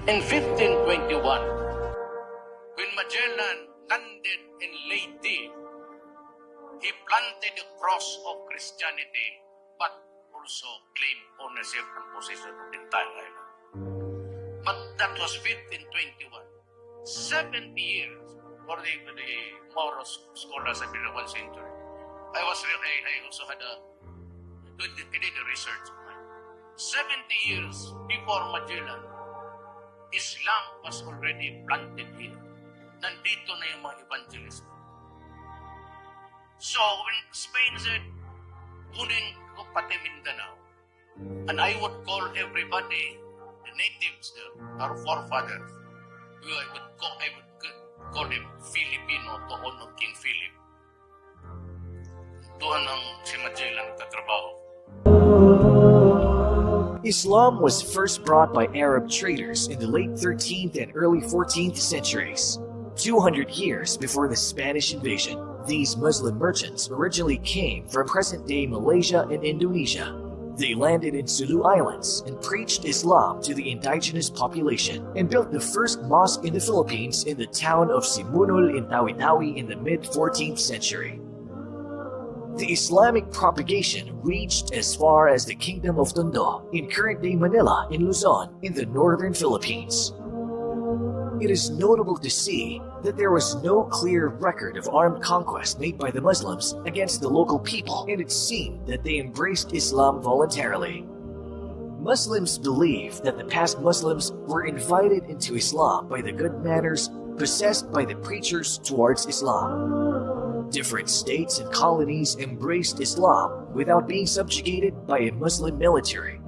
In 1521, when Magellan landed in Leyte, he planted the cross of Christianity, but also claimed ownership and possession of the entire island. But that was 1521. 70 years for the Moros scholars in the 1st century. I also had I did a research. 70 years before Magellan, Islam was already planted here. Nandito na yung mga evangelist. So when Spain said, kunin ko pati Mindanao, and I would call everybody, the natives there, our forefathers, I would call them Filipino to honor King Philip. Doon ang si Magellan nagtatrabaho. Islam was first brought by Arab traders in the late 13th and early 14th centuries. 200 years before the Spanish invasion, these Muslim merchants originally came from present-day Malaysia and Indonesia. They landed in Sulu Islands and preached Islam to the indigenous population and built the first mosque in the Philippines in the town of Simunul in Tawi-Tawi in the mid-14th century. The Islamic propagation reached as far as the Kingdom of Tondo in current-day Manila in Luzon in the northern Philippines. It is notable to see that there was no clear record of armed conquest made by the Muslims against the local people, and it seemed that they embraced Islam voluntarily. Muslims believe that the past Muslims were invited into Islam by the good manners possessed by the preachers towards Islam. Different states and colonies embraced Islam without being subjugated by a Muslim military.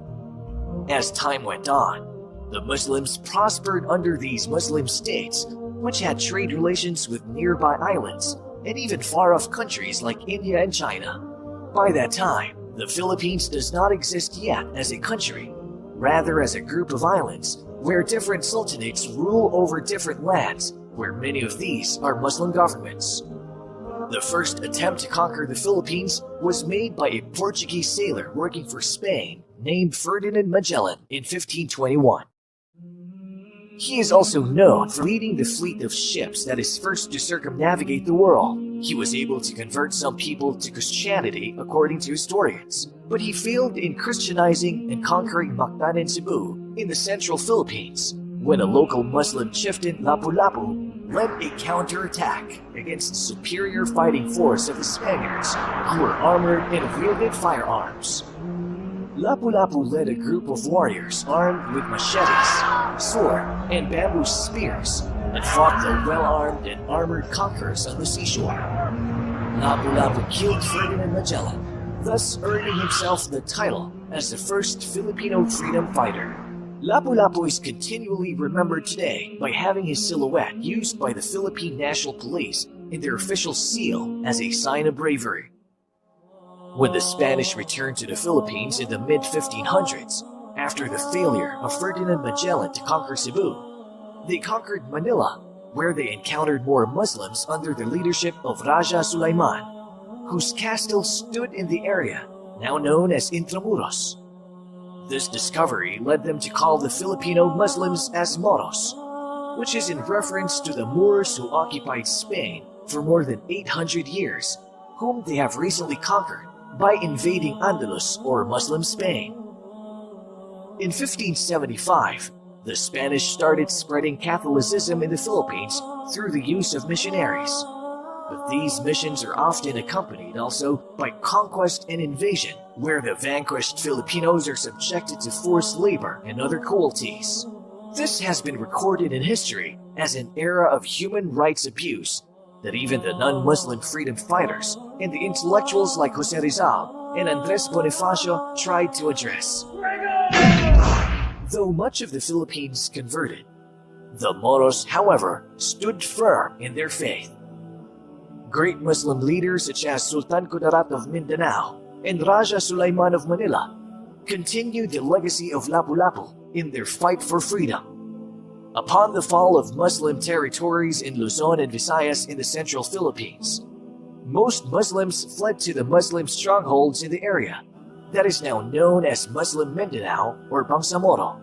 As time went on, the Muslims prospered under these Muslim states, which had trade relations with nearby islands and even far-off countries like India and China. By that time, the Philippines does not exist yet as a country, rather as a group of islands where different sultanates rule over different lands, where many of these are Muslim governments. The first attempt to conquer the Philippines was made by a Portuguese sailor working for Spain named Ferdinand Magellan in 1521. He is also known for leading the fleet of ships that is first to circumnavigate the world. He was able to convert some people to Christianity according to historians, but he failed in Christianizing and conquering Mactan and Cebu in the central Philippines when a local Muslim chieftain, Lapu-Lapu, led a counterattack against the superior fighting force of the Spaniards, who were armored and wielded firearms. Lapu-Lapu led a group of warriors armed with machetes, sword, and bamboo spears and fought the well-armed and armored conquerors on the seashore. Lapu-Lapu killed Ferdinand Magellan, thus earning himself the title as the first Filipino freedom fighter. Lapu-Lapu is continually remembered today by having his silhouette used by the Philippine National Police in their official seal as a sign of bravery. When the Spanish returned to the Philippines in the mid-1500s, after the failure of Ferdinand Magellan to conquer Cebu, they conquered Manila, where they encountered more Muslims under the leadership of Raja Sulaiman, whose castle stood in the area now known as Intramuros. This discovery led them to call the Filipino Muslims as Moros, which is in reference to the Moors who occupied Spain for more than 800 years, whom they have recently conquered by invading Andalus or Muslim Spain. In 1575, the Spanish started spreading Catholicism in the Philippines through the use of missionaries. But these missions are often accompanied also by conquest and invasion, where the vanquished Filipinos are subjected to forced labor and other cruelties. This has been recorded in history as an era of human rights abuse that even the non-Muslim freedom fighters and the intellectuals like Jose Rizal and Andres Bonifacio tried to address. Though much of the Philippines converted, the Moros, however, stood firm in their faith. Great Muslim leaders such as Sultan Kudarat of Mindanao and Raja Sulaiman of Manila continued the legacy of Lapu-Lapu in their fight for freedom. Upon the fall of Muslim territories in Luzon and Visayas in the central Philippines, most Muslims fled to the Muslim strongholds in the area that is now known as Muslim Mindanao or Bangsamoro.